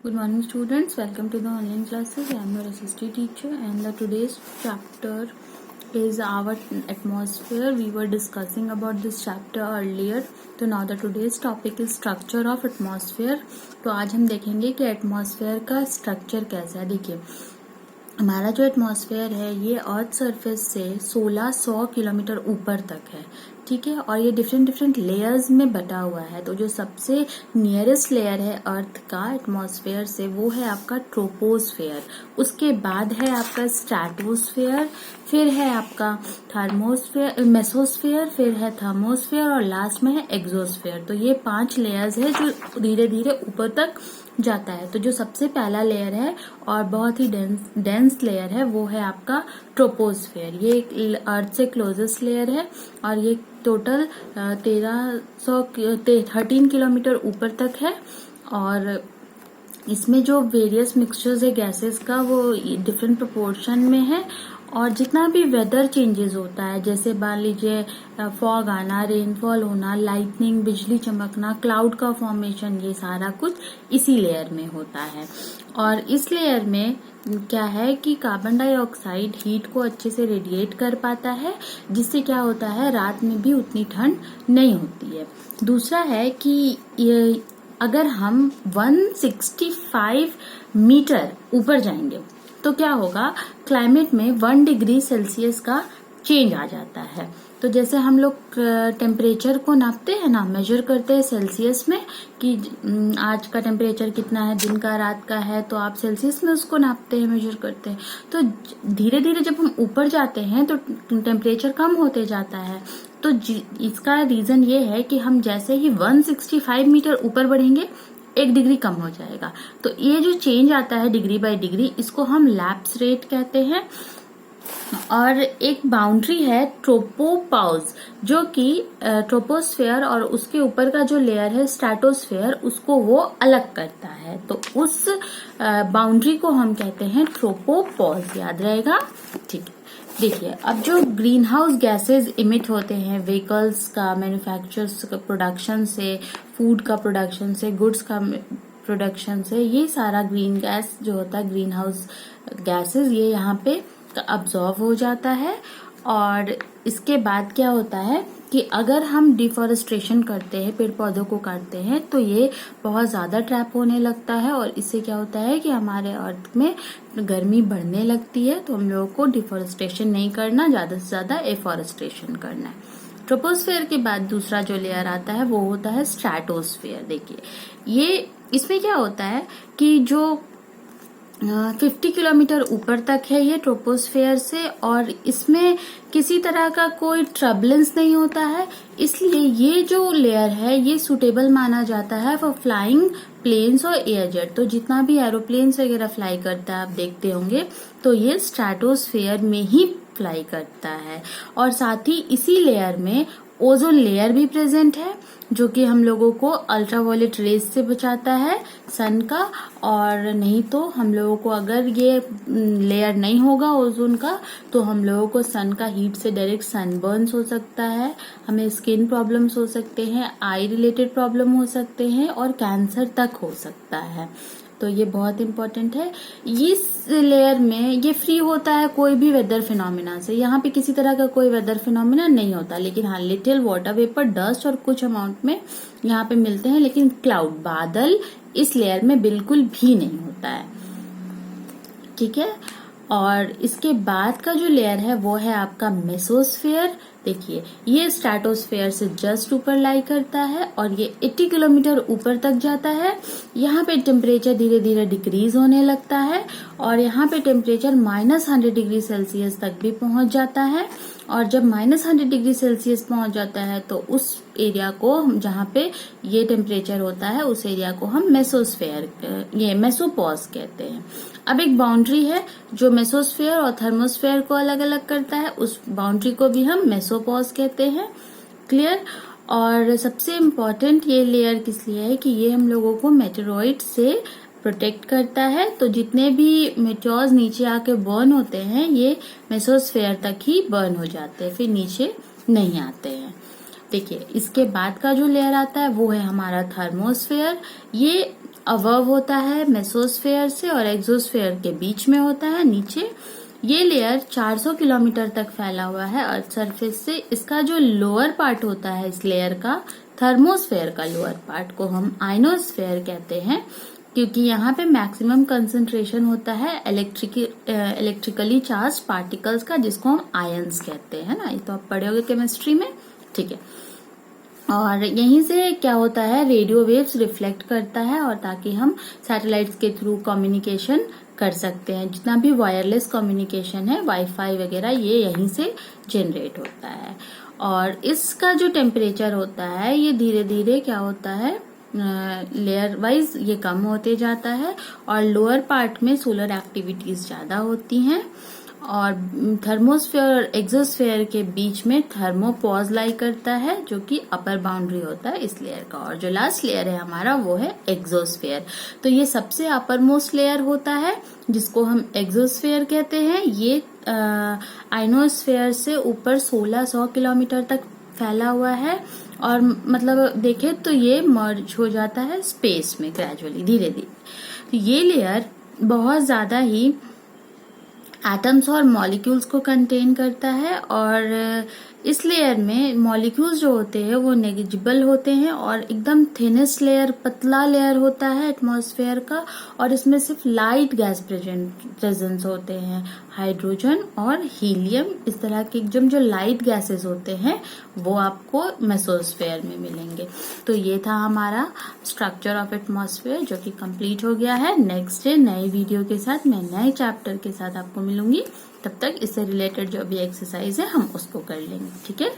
Good morning students, welcome to the online classes. I am your assistant teacher and the today's chapter is our atmosphere. We were discussing about this chapter earlier. तो now the today's topic is structure of atmosphere. तो आज हम देखेंगे कि atmosphere का structure कैसा है। देखिए हमारा जो एटमॉस्फेयर है ये अर्थ सरफेस से 1600 किलोमीटर ऊपर तक है, ठीक है, और ये डिफरेंट लेयर्स में बटा हुआ है। तो जो सबसे नियरेस्ट लेयर है अर्थ का एटमॉस्फेयर से वो है आपका ट्रोपोस्फेयर, उसके बाद है आपका स्ट्रैटोस्फेयर, फिर है आपका थर्मोस्फेयर, मेसोस्फेयर, फिर है थर्मोस्फेयर और लास्ट में है एक्सोस्फेयर। तो ये 5 लेयर्स है जो धीरे धीरे ऊपर तक जाता है। तो जो सबसे पहला लेयर है और बहुत ही डेंस लेयर है वो है आपका ट्रोपोस्फेयर। ये अर्थ से क्लोजेस्ट लेयर है और ये टोटल 13 किलोमीटर ऊपर तक है और इसमें जो वेरियस मिक्सचर्स है गैसेस का वो डिफरेंट प्रोपोर्शन में है। और जितना भी वेदर चेंजेस होता है, जैसे मान लीजिए फॉग आना, रेनफॉल होना, लाइटनिंग, बिजली चमकना, क्लाउड का फॉर्मेशन, ये सारा कुछ इसी लेयर में होता है। और इस लेयर में क्या है कि कार्बन डाइऑक्साइड हीट को अच्छे से रेडिएट कर पाता है, जिससे क्या होता है रात में भी उतनी ठंड नहीं होती है। दूसरा है कि ये अगर हम 165 मीटर ऊपर जाएंगे तो क्या होगा, क्लाइमेट में 1 डिग्री सेल्सियस का चेंज आ जाता है। तो जैसे हम लोग टेम्परेचर को नापते हैं ना, मेजर करते हैं सेल्सियस में कि आज का टेम्परेचर कितना है, दिन का रात का है, तो आप सेल्सियस में उसको नापते हैं, मेजर करते हैं। तो धीरे धीरे जब हम ऊपर जाते हैं तो टेम्परेचर कम होते जाता है। तो इसका रीजन ये है कि हम जैसे ही 165 मीटर ऊपर बढ़ेंगे 1 डिग्री कम हो जाएगा। तो ये जो चेंज आता है डिग्री बाय डिग्री, इसको हम लैप्स रेट कहते हैं। और एक बाउंड्री है ट्रोपोपॉज, जो कि ट्रोपोस्फेयर और उसके ऊपर का जो लेयर है स्ट्रैटोस्फेयर, उसको वो अलग करता है। तो उस बाउंड्री को हम कहते हैं ट्रोपोपॉज, याद रहेगा, ठीक है। देखिए अब जो ग्रीन हाउस गैसेज इमिट होते हैं व्हीकल्स का मैन्युफैक्चर्स का प्रोडक्शन से, फूड का प्रोडक्शन से, गुड्स का प्रोडक्शन से, ये सारा ग्रीन गैस जो होता है, ग्रीन हाउस गैसेज, ये यहाँ पे अब्जॉर्व हो जाता है। और इसके बाद क्या होता है कि अगर हम डिफॉरेस्टेशन करते हैं, पेड़ पौधों को काटते हैं, तो ये बहुत ज्यादा ट्रैप होने लगता है और इससे क्या होता है कि हमारे अर्थ में गर्मी बढ़ने लगती है। तो हम लोगों को डिफॉरेस्टेशन नहीं करना, ज्यादा से ज्यादा एफॉरेस्टेशन करना है। ट्रोपोस्फेयर के बाद दूसरा जो लेयर आता है वो होता है स्ट्रैटोस्फेयर। देखिए ये इसमें क्या होता है कि जो 50 किलोमीटर ऊपर तक है ये ट्रोपोस्फेयर से, और इसमें किसी तरह का कोई ट्रबलेंस नहीं होता है, इसलिए ये जो लेयर है ये सुटेबल माना जाता है फॉर फ्लाइंग प्लेन्स और एयरजेट। तो जितना भी एरोप्लेन्स वगैरह फ्लाई करता है आप देखते होंगे, तो ये स्ट्रैटोस्फेयर में ही फ्लाई करता है। और साथ ही इसी लेयर में ओजोन लेयर भी प्रेजेंट है, जो कि हम लोगों को अल्ट्रावायलेट रेज से बचाता है सन का। और नहीं तो हम लोगों को अगर ये लेयर नहीं होगा ओजोन का, तो हम लोगों को सन का हीट से डायरेक्ट सनबर्न्स हो सकता है, हमें स्किन प्रॉब्लम्स हो सकते हैं, आई रिलेटेड प्रॉब्लम हो सकते हैं और कैंसर तक हो सकता है। तो ये बहुत इंपॉर्टेंट है। इस लेयर में ये फ्री होता है कोई भी वेदर फिनोमिना से, यहाँ पे किसी तरह का कोई वेदर फिनोमिना नहीं होता, लेकिन हाँ लिटिल वाटर वेपर, डस्ट और कुछ अमाउंट में यहाँ पे मिलते हैं, लेकिन क्लाउड, बादल इस लेयर में बिल्कुल भी नहीं होता है, ठीक है। और इसके बाद का जो लेयर है वो है आपका मेसोस्फेयर। देखिए ये स्ट्रैटोस्फेयर से जस्ट ऊपर लाई करता है और ये 80 किलोमीटर ऊपर तक जाता है। यहाँ पे टेम्परेचर धीरे धीरे डिक्रीज होने लगता है और यहाँ पे टेम्परेचर -100 डिग्री सेल्सियस तक भी पहुंच जाता है। और जब -100 डिग्री सेल्सियस पहुंच जाता है तो उस एरिया को, जहाँ पे ये टेम्परेचर होता है, उस एरिया को हम मेसोस्फेयर, ये मेसोपॉज कहते हैं। अब एक बाउंड्री है जो मेसोस्फेयर और थर्मोस्फेयर को अलग अलग करता है, उस बाउंड्री को भी हम मेसोपॉज कहते हैं, क्लियर। और सबसे इम्पोर्टेंट ये लेयर किस लिए है कि ये हम लोगों को मेटेरॉइड से प्रोटेक्ट करता है। तो जितने भी मेटेओर्स नीचे आके बर्न होते हैं ये मेसोस्फेयर तक ही बर्न हो जाते हैं, फिर नीचे नहीं आते हैं। देखिए इसके बाद का जो लेयर आता है वो है हमारा थर्मोस्फेयर। ये अबव होता है मेसोस्फेयर से और एक्सोस्फेयर के बीच में होता है नीचे। ये लेयर 400 किलोमीटर तक फैला हुआ है अर्थ सरफेस से। इसका जो लोअर पार्ट होता है इस लेयर का, थर्मोस्फेयर का लोअर पार्ट को हम आयनोस्फेयर कहते हैं, क्योंकि यहाँ पे मैक्सिमम कंसंट्रेशन होता है इलेक्ट्रिकली चार्ज पार्टिकल्स का, जिसको हम आयंस कहते हैं ना। ये तो आप पढ़े होगे केमिस्ट्री में, ठीक है। और यहीं से क्या होता है, रेडियो वेव्स रिफ्लेक्ट करता है, और ताकि हम सैटेलाइट्स के थ्रू कम्युनिकेशन कर सकते हैं। जितना भी वायरलेस कम्युनिकेशन है, वाईफाई वगैरह, ये यहीं से जनरेट होता है। और इसका जो टेम्परेचर होता है ये धीरे धीरे क्या होता है, लेयर वाइज ये कम होते जाता है, और लोअर पार्ट में सोलर एक्टिविटीज ज्यादा होती हैं। और थर्मोस्फेयर और एक्सोस्फेयर के बीच में थर्मोपॉज लाई करता है, जो कि अपर बाउंड्री होता है इस लेयर का। और जो लास्ट लेयर है हमारा वो है एक्सोस्फेयर। तो ये सबसे अपर मोस्ट लेयर होता है जिसको हम एक्सोस्फेयर कहते हैं। ये आयनोस्फेयर से ऊपर 1600 किलोमीटर तक फैला हुआ है, और मतलब देखे तो ये मर्ज हो जाता है स्पेस में ग्रेजुअली, धीरे धीरे। तो ये लेयर बहुत ज्यादा ही एटम्स और मॉलिक्यूल्स को कंटेन करता है, और इस लेयर में मॉलिक्यूल्स जो होते हैं वो नेग्लिजिबल होते हैं, और एकदम थिनेस्ट लेयर, पतला लेयर होता है एटमॉस्फेयर का। और इसमें सिर्फ लाइट गैस प्रेजेंस होते हैं, हाइड्रोजन और हीलियम, इस तरह के जो लाइट गैसेस होते हैं वो आपको मेसोस्फेयर में मिलेंगे। तो ये था हमारा स्ट्रक्चर ऑफ एटमॉस्फेयर, जो कि कंप्लीट हो गया है। नेक्स्ट डे नई वीडियो के साथ, मैं नए चैप्टर के साथ आपको मिलूंगी। तब तक इससे रिलेटेड जो भी एक्सरसाइज है हम उसको कर लेंगे, ठीक है।